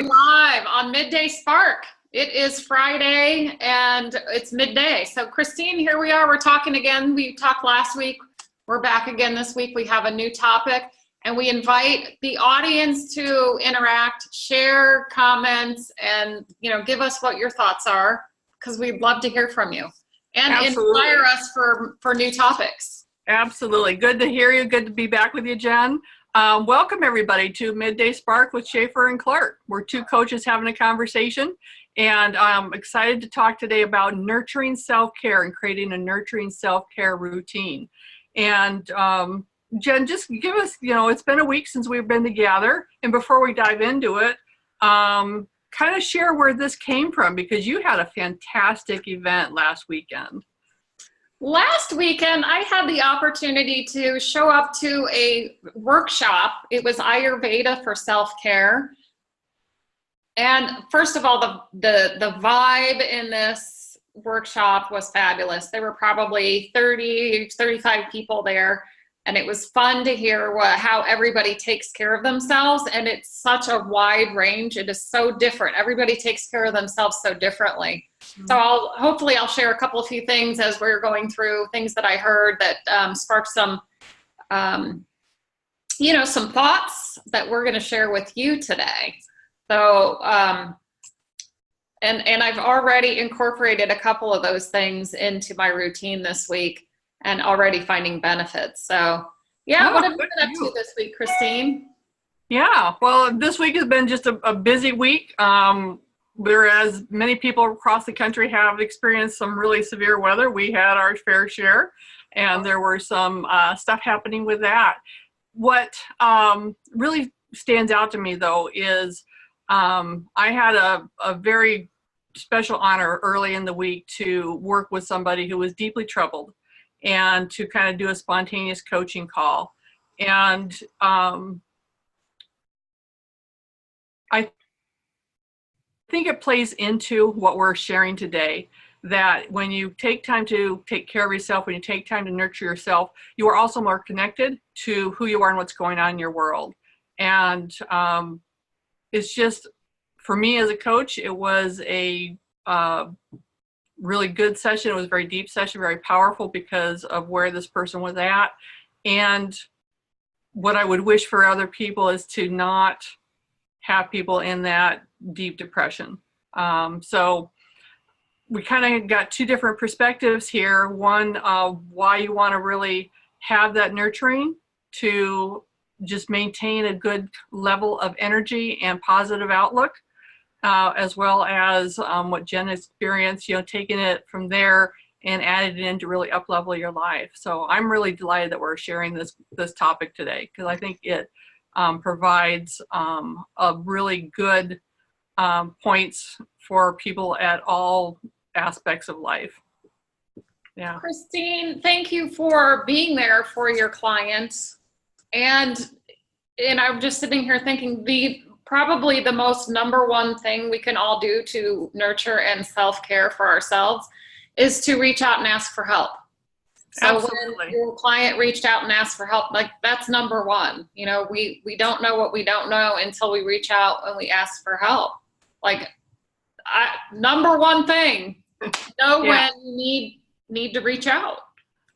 Live on Midday Spark. It is Friday and it's midday. So Christine, here we are. We're talking again. We talked last week. We're back again this week. We have a new topic and we invite the audience to interact, share comments, and give us what your thoughts are, because we'd love to hear from you and inspire us for new topics. Absolutely. Good to hear you. Good to be back with you, Jen. Welcome everybody to Midday Spark with Schaefer and Clark. We're two coaches having a conversation, and I'm excited to talk today about nurturing self-care and creating a nurturing self-care routine. And Jen, just give us, it's been a week since we've been together, and before we dive into it, kind of share where this came from, because you had a fantastic event last weekend. Last weekend, I had the opportunity to show up to a workshop. It was Ayurveda for self-care. And first of all, the vibe in this workshop was fabulous. There were probably 30, 35 people there. And it was fun to hear how everybody takes care of themselves. And it's such a wide range. It is so different. Everybody takes care of themselves so differently. Mm-hmm. So hopefully I'll share a few things as we're going through things that I heard that sparked some, some thoughts that we're going to share with you today. So, and I've already incorporated a couple of those things into my routine this week, and already finding benefits. So yeah, what have you been up to this week, Christine? Yeah, well, this week has been just a busy week. Whereas many people across the country have experienced some really severe weather, we had our fair share, and there were some stuff happening with that. What really stands out to me, though, is I had a very special honor early in the week to work with somebody who was deeply troubled, and to kind of do a spontaneous coaching call. And I think it plays into what we're sharing today, that when you take time to take care of yourself, when you take time to nurture yourself, you are also more connected to who you are and what's going on in your world. And it's just, for me as a coach, it was a really good session. It was a very deep session, very powerful because of where this person was at. And what I would wish for other people is to not have people in that deep depression. So we kind of got two different perspectives here. One, why you want to really have that nurturing to just maintain a good level of energy and positive outlook. As well as what Jen experienced, taking it from there and added it in to really up-level your life. So I'm really delighted that we're sharing this topic today, because I think it provides a really good points for people at all aspects of life. Yeah. Christine, thank you for being there for your clients. And I'm just sitting here thinking probably the most number one thing we can all do to nurture and self-care for ourselves is to reach out and ask for help. So Absolutely. When your client reached out and asked for help, that's number one. We don't know what we don't know until we reach out and we ask for help. Number one thing, know when you need to reach out.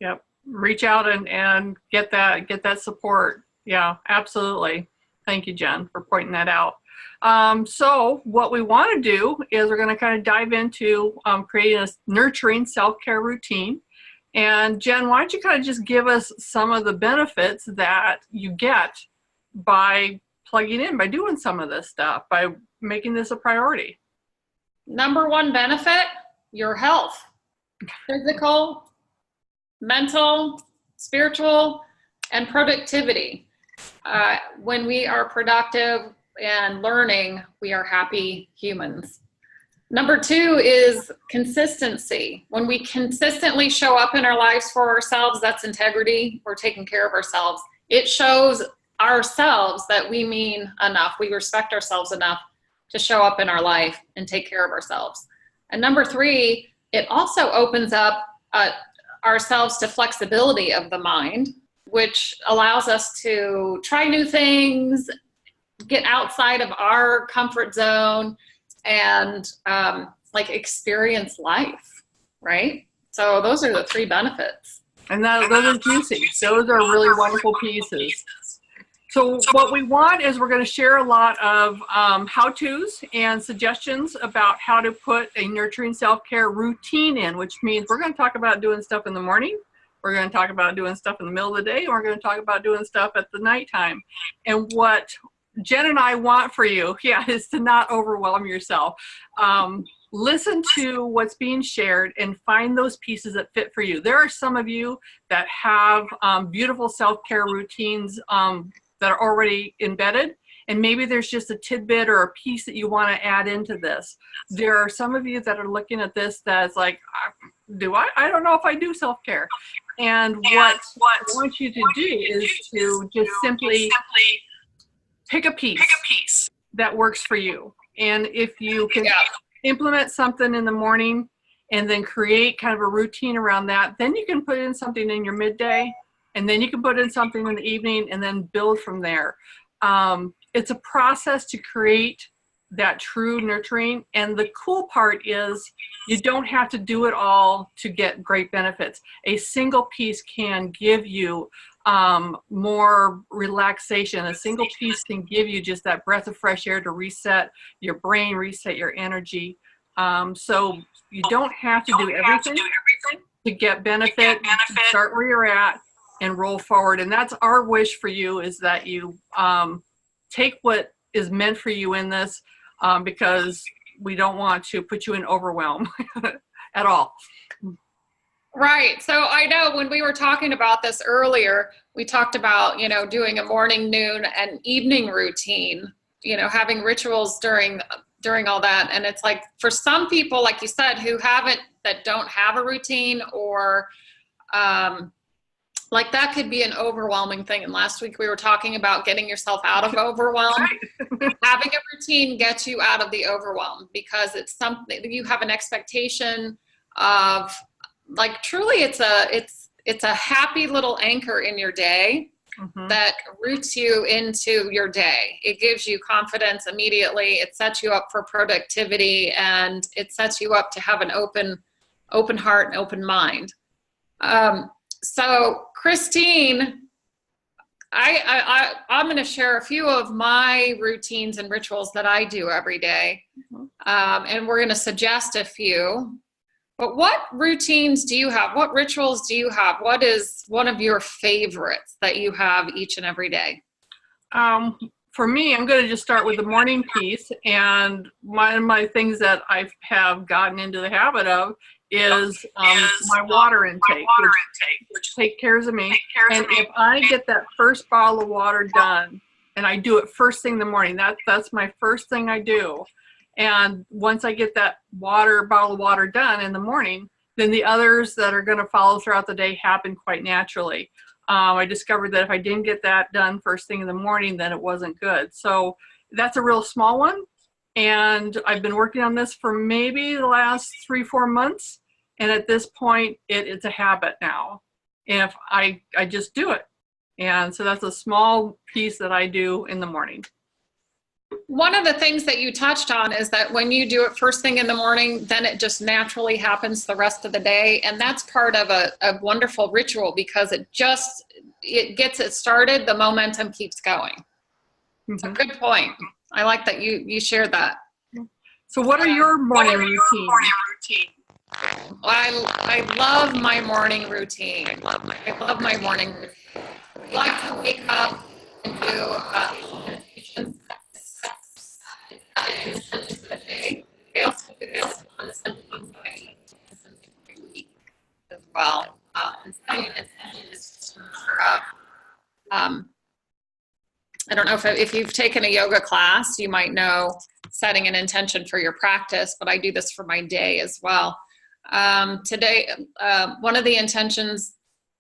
Yep. Reach out and get that support. Yeah, absolutely. Thank you, Jen, for pointing that out. So what we want to do is we're going to kind of dive into creating a nurturing self-care routine. And Jen, why don't you kind of just give us some of the benefits that you get by plugging in, by doing some of this stuff, by making this a priority? Number one benefit, your health. Physical, mental, spiritual, and productivity. When we are productive and learning, we are happy humans. Number two is consistency. When we consistently show up in our lives for ourselves, that's integrity. We're taking care of ourselves. It shows ourselves that we mean enough. We respect ourselves enough to show up in our life and take care of ourselves. And number three, it also opens up ourselves to flexibility of the mind, which allows us to try new things get outside of our comfort zone and like experience life, right? So those are the 3 benefits. And those are juicy. Those are really wonderful pieces. So what we want is we're going to share a lot of how-tos and suggestions about how to put a nurturing self-care routine in, which means we're going to talk about doing stuff in the morning. We're going to talk about doing stuff in the middle of the day. And we're going to talk about doing stuff at the nighttime. And what Jen and I want for you, is to not overwhelm yourself. Listen to what's being shared and find those pieces that fit for you. There are some of you that have beautiful self-care routines that are already embedded, and maybe there's just a tidbit or a piece that you want to add into this. There are some of you that are looking at this that's like, I don't know if I do self-care. And what I want you to do is to just simply pick a piece that works for you. And if you can implement something in the morning and then create kind of a routine around that, then you can put in something in your midday, and then you can put in something in the evening and then build from there. It's a process to create that true nurturing. And the cool part is you don't have to do it all to get great benefits. A single piece can give you more relaxation. A single piece can give you just that breath of fresh air to reset your brain, reset your energy. So you don't have to do everything to get benefit. Start where you're at and roll forward. And that's our wish for you, is that you take what is meant for you in this, because we don't want to put you in overwhelm at all. Right. So I know when we were talking about this earlier, we talked about, doing a morning, noon, and evening routine, having rituals during all that. And it's like, for some people, like you said, that don't have a routine, or like that could be an overwhelming thing. And last week we were talking about getting yourself out of overwhelm. Having a routine gets you out of the overwhelm, because it's something you have an expectation of. Like, truly, it's a happy little anchor in your day that roots you into your day. It gives you confidence immediately. It sets you up for productivity, and it sets you up to have an open heart and open mind. So Christine, I'm going to share a few of my routines and rituals that I do every day. And we're going to suggest a few. But what routines do you have? What rituals do you have? What is one of your favorites that you have each and every day? For me, I'm going to just start with the morning piece. And one of my things that I have gotten into the habit of is my water intake, which takes care of me. And if I get that first bottle of water done, and I do it first thing in the morning, that's my first thing I do. And once I get that bottle of water done in the morning, then the others that are going to follow throughout the day happen quite naturally. I discovered that if I didn't get that done first thing in the morning, then it wasn't good. So that's a real small one. And I've been working on this for maybe the last 3-4 months. And at this point, it's a habit now. And if I just do it. And so that's a small piece that I do in the morning. One of the things that you touched on is that when you do it first thing in the morning, then it just naturally happens the rest of the day. And that's part of a wonderful ritual, because it gets it started, the momentum keeps going. It's a good point. I like that you shared that. So what are your morning routines? I love my morning routine. I love my morning routine. I like to wake up and do meditation. I also do this on something every week as well. Setting an intention is to stir up. I don't know if you've taken a yoga class, you might know setting an intention for your practice, but I do this for my day as well. Today, one of the intentions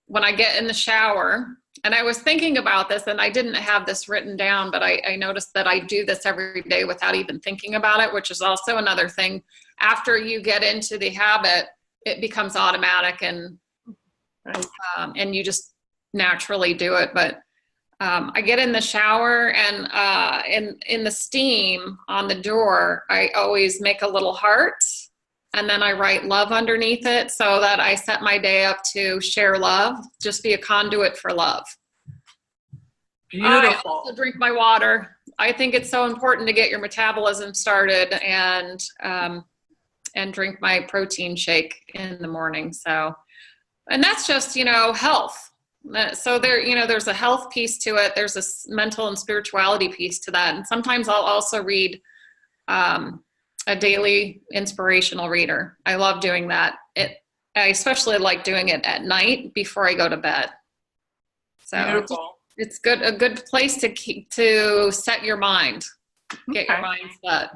when I get in the shower, and I was thinking about this, and I didn't have this written down, but I noticed that I do this every day without even thinking about it, which is also another thing. After you get into the habit, it becomes automatic, and you just naturally do it. But I get in the shower, and in the steam on the door, I always make a little heart, and then I write love underneath it, so that I set my day up to share love, just be a conduit for love. I Beautiful. also drink my water. I think it's so important to get your metabolism started, and drink my protein shake in the morning. So, and that's just, health. So there's a health piece to it. There's a mental and spirituality piece to that. And sometimes I'll also read a daily inspirational reader. I love doing that. I especially like doing it at night before I go to bed. So Beautiful. it's a good place to set your mind, get your mind set.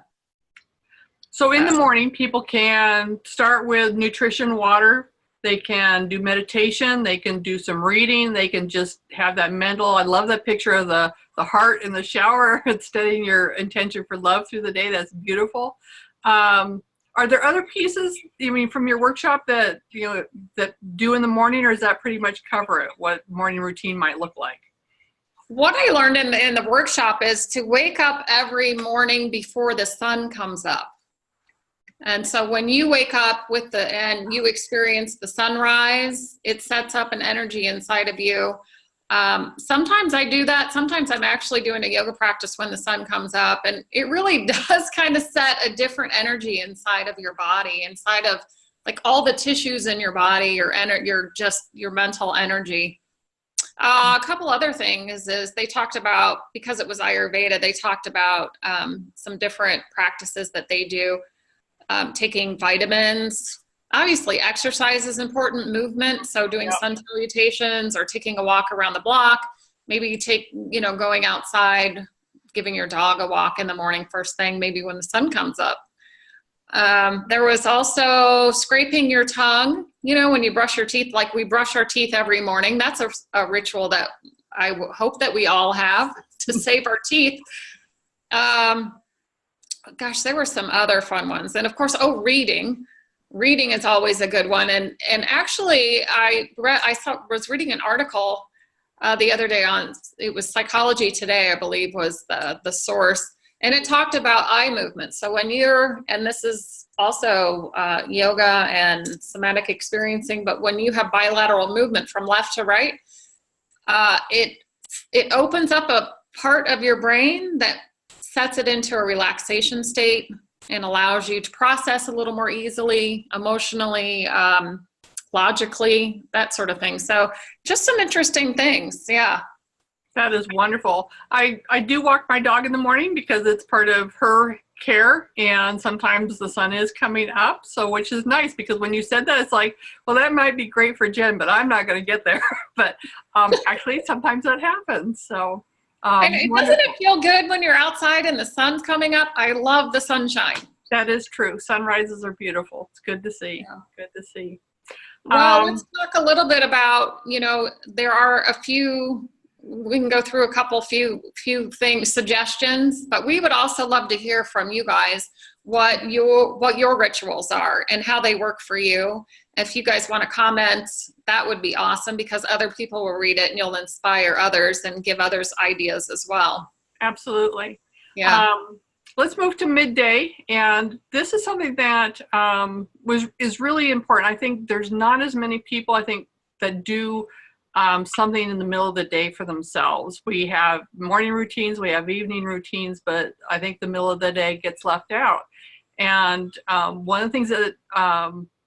So in the morning, people can start with nutrition, water. They can do meditation. They can do some reading. They can just have that mental. I love that picture of the heart in the shower and setting your intention for love through the day. That's beautiful. Are there other pieces, from your workshop that do in the morning, or does that pretty much cover it? What morning routine might look like? What I learned in the workshop is to wake up every morning before the sun comes up. And so when you wake up and you experience the sunrise, it sets up an energy inside of you. Sometimes I do that. Sometimes I'm actually doing a yoga practice when the sun comes up, and it really does kind of set a different energy inside of your body, inside of like all the tissues in your body, your mental energy. A couple other things is they talked about, because it was Ayurveda, they talked about some different practices that they do. Taking vitamins. Obviously, exercise is important, movement. So doing sun salutations or taking a walk around the block. Maybe you going outside, giving your dog a walk in the morning first thing, maybe when the sun comes up. There was also scraping your tongue, when you brush your teeth, like we brush our teeth every morning. That's a ritual that I hope that we all have to save our teeth. Gosh, there were some other fun ones. And of course, reading. Reading is always a good one. And actually, I was reading an article the other day it was Psychology Today, I believe was the source. And it talked about eye movement. So and this is also yoga and somatic experiencing, but when you have bilateral movement from left to right, it opens up a part of your brain that sets it into a relaxation state and allows you to process a little more easily, emotionally, logically, that sort of thing. So just some interesting things. Yeah. That is wonderful. I do walk my dog in the morning because it's part of her care, and sometimes the sun is coming up, which is nice, because when you said that, it's like, well, that might be great for Jen, but I'm not going to get there. But actually, sometimes that happens. So. And doesn't it feel good when you're outside and the sun's coming up? I love the sunshine. That is true. Sunrises are beautiful. It's good to see. Yeah. Good to see. Well, let's talk a little bit about, there are we can go through a few things, suggestions, but we would also love to hear from you guys what your rituals are and how they work for you. If you guys want to comment, that would be awesome, because other people will read it and you'll inspire others and give others ideas as well. Absolutely. Yeah. Let's move to midday. And this is something that is really important. I think there's not as many people, that do something in the middle of the day for themselves. We have morning routines, we have evening routines, but I think the middle of the day gets left out. And one of the things that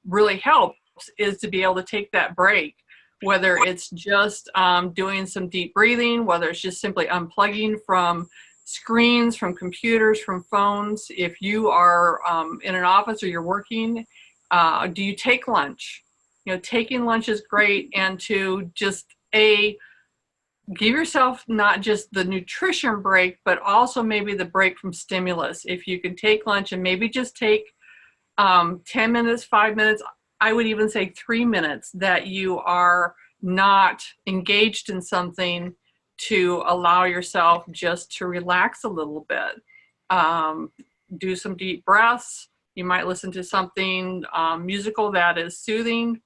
really helps is to be able to take that break, whether it's just doing some deep breathing, whether it's just simply unplugging from screens, from computers, from phones. If you are in an office or you're working, do you take lunch? Taking lunch is great, and to just give yourself not just the nutrition break, but also maybe the break from stimulus. If you can take lunch and maybe just take 10 minutes, 5 minutes, I would even say 3 minutes, that you are not engaged in something, to allow yourself just to relax a little bit. Do some deep breaths. You might listen to something musical that is soothing,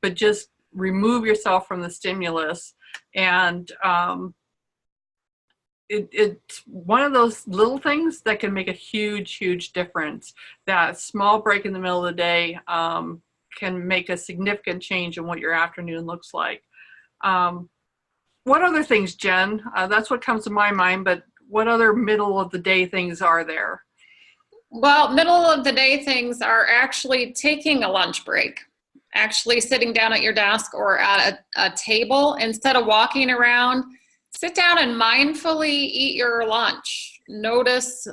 but just remove yourself from the stimulus. And it's one of those little things that can make a huge, huge difference. That small break in the middle of the day can make a significant change in what your afternoon looks like. What other things, Jen? That's what comes to my mind, but what other middle of the day things are there? Well, middle of the day things are actually taking a lunch break, actually sitting down at your desk or at a table instead of walking around. Sit down and mindfully eat your lunch. Notice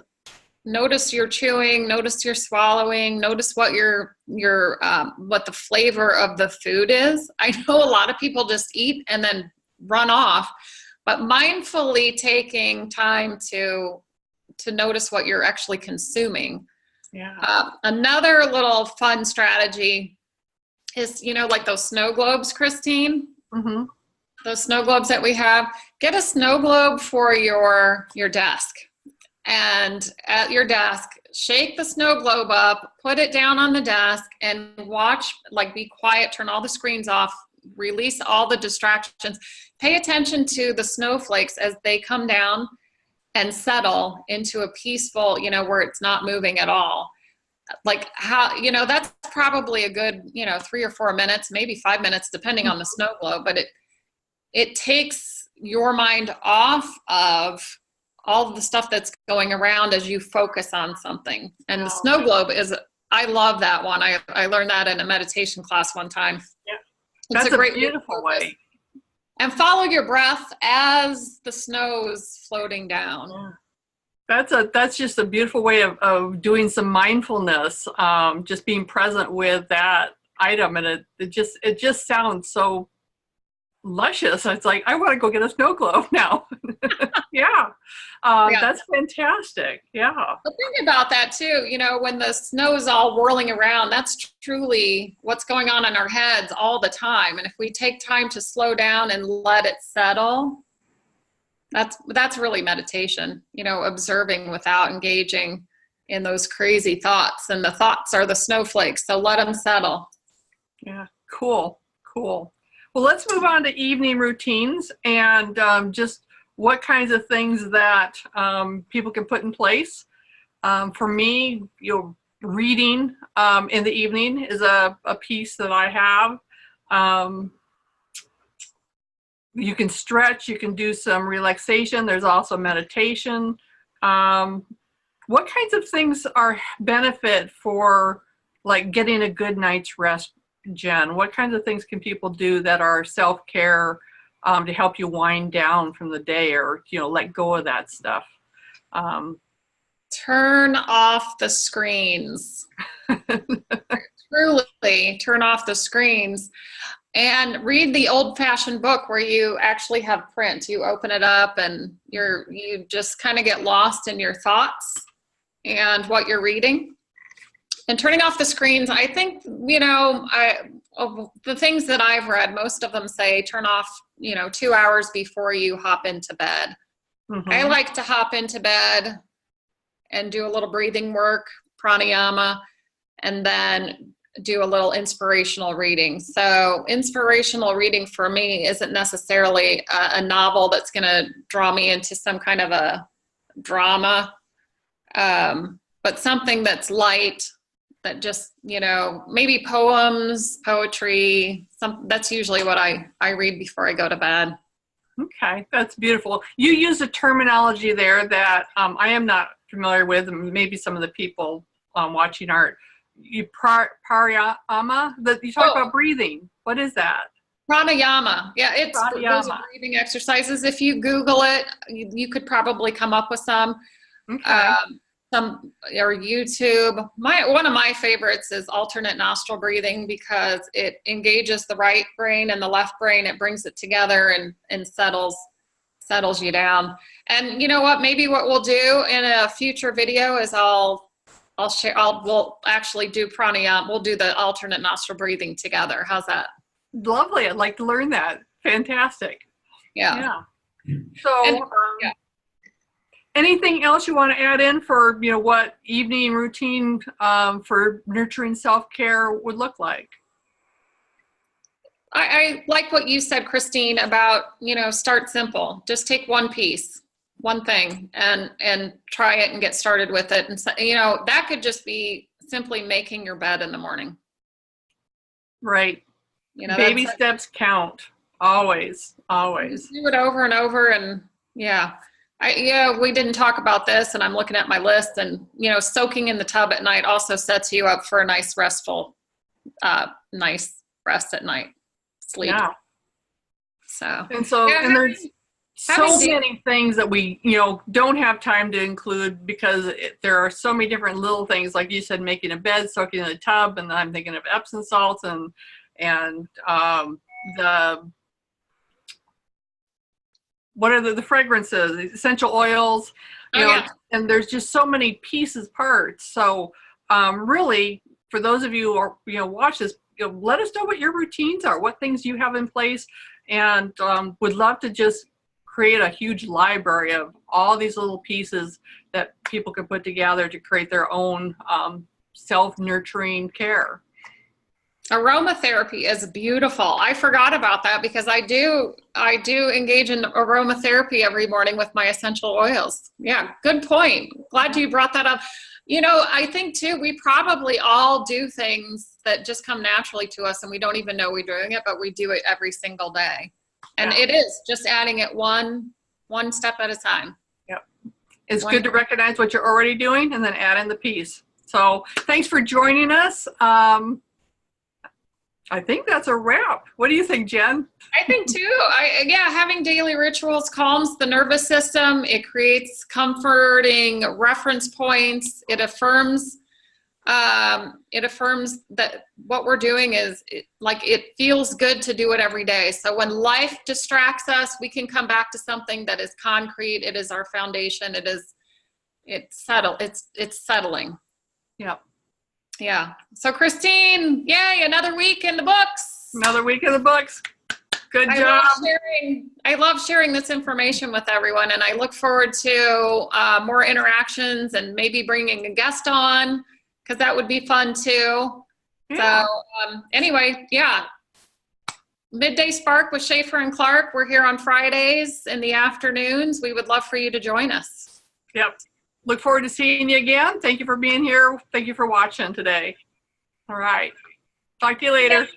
your chewing, notice your swallowing, notice what what the flavor of the food is. I know a lot of people just eat and then run off, but mindfully taking time to notice what you're actually consuming. Yeah. Another little fun strategy is, like those snow globes, Christine. Mm-hmm. Those snow globes that we have. Get a snow globe for your desk, and at your desk, shake the snow globe up, put it down on the desk, and watch. Like, be quiet, turn all the screens off, release all the distractions. Pay attention to the snowflakes as they come down and settle into a peaceful, where it's not moving at all. Like, how, that's probably a good, 3 or 4 minutes, maybe 5 minutes, depending on the snow globe, but it takes your mind off of all of the stuff that's going around as you focus on something. And the snow globe I love that one. I learned that in a meditation class one time. Yeah. It's That's a great, beautiful way. And follow your breath as the snow's floating down. Yeah. That's just a beautiful way of doing some mindfulness, just being present with that item. And it just sounds so luscious. It's like, I want to go get a snow globe now. Yeah. That's fantastic. Yeah. But think about that too, when the snow is all whirling around, that's truly what's going on in our heads all the time. And if we take time to slow down and let it settle, that's really meditation, observing without engaging in those crazy thoughts. And the thoughts are the snowflakes, so let them settle. Yeah. Cool. Well, let's move on to evening routines and just what kinds of things that people can put in place. For me, reading in the evening is a piece that I have. You can stretch, you can do some relaxation. There's also meditation. What kinds of things are benefit for like getting a good night's rest, Jen? What kinds of things can people do that are self-care to help you wind down from the day, or let go of that stuff? Turn off the screens. Truly turn off the screens and read the old-fashioned book where you actually have print. You open it up and you just kind of get lost in your thoughts and what you're reading. And turning off the screens, I think, of the things that I've read, most of them say turn off, 2 hours before you hop into bed. Mm-hmm. I like to hop into bed and do a little breathing work, pranayama, and then do a little inspirational reading. So inspirational reading for me isn't necessarily a novel that's going to draw me into some kind of a drama, but something that's light, that just, maybe poems, poetry, that's usually what I read before I go to bed. Okay, that's beautiful. You use a terminology there that I am not familiar with, and maybe some of the people watching aren't. Pranayama, that you talk about breathing. What is that? Pranayama. Yeah, those are breathing exercises. If you Google it, you could probably come up with some. Okay. Some or YouTube. One of my favorites is alternate nostril breathing, because it engages the right brain and the left brain. It brings it together and settles you down. And you know what? Maybe what we'll do in a future video is we'll actually do pranayama. We'll do the alternate nostril breathing together. How's that? Lovely. I'd like to learn that. Fantastic. Yeah. So. Anything else you want to add in for, what evening routine for nurturing self-care would look like? I like what you said, Christine, about, start simple. Just take one piece one thing and try it and get started with it. And so, you know, that could just be simply making your bed in the morning. Right. You know, baby steps count. Always. Just do it over and over. And yeah, we didn't talk about this, and I'm looking at my list, and, you know, soaking in the tub at night also sets you up for a nice restful, nice rest at night, sleep. Yeah. So, and there's so many things that we, you know, don't have time to include because there are so many different little things, like you said, making a bed, soaking in a tub, and I'm thinking of Epsom salts and what are the fragrances, the essential oils, you know, and there's just so many pieces, parts. So really, for those of you who are, you know, watch this, you know, let us know what your routines are, what things you have in place, and would love to just create a huge library of all these little pieces that people can put together to create their own self-nurturing care. Aromatherapy is beautiful. I forgot about that because I do engage in aromatherapy every morning with my essential oils. Yeah, good point. Glad you brought that up. You know, I think too, we probably all do things that just come naturally to us and we don't even know we're doing it, but we do it every single day. And it is just adding it one step at a time. Yep. It's good to recognize what you're already doing and then add in the piece. So thanks for joining us. I think that's a wrap. What do you think, Jen? I think too. Having daily rituals calms the nervous system. It creates comforting reference points. It affirms that what we're doing is it feels good to do it every day. So when life distracts us, we can come back to something that is concrete. It is our foundation. It's settling. Yep. Yeah. So Christine, yay, another week in the books. Another week in the books. Good job. I love sharing this information with everyone, and I look forward to more interactions and maybe bringing a guest on, because that would be fun too. Yeah. So anyway, Midday Spark with Schaefer and Clark. We're here on Fridays in the afternoons. We would love for you to join us. Yep. Look forward to seeing you again. Thank you for being here. Thank you for watching today. All right. Talk to you later.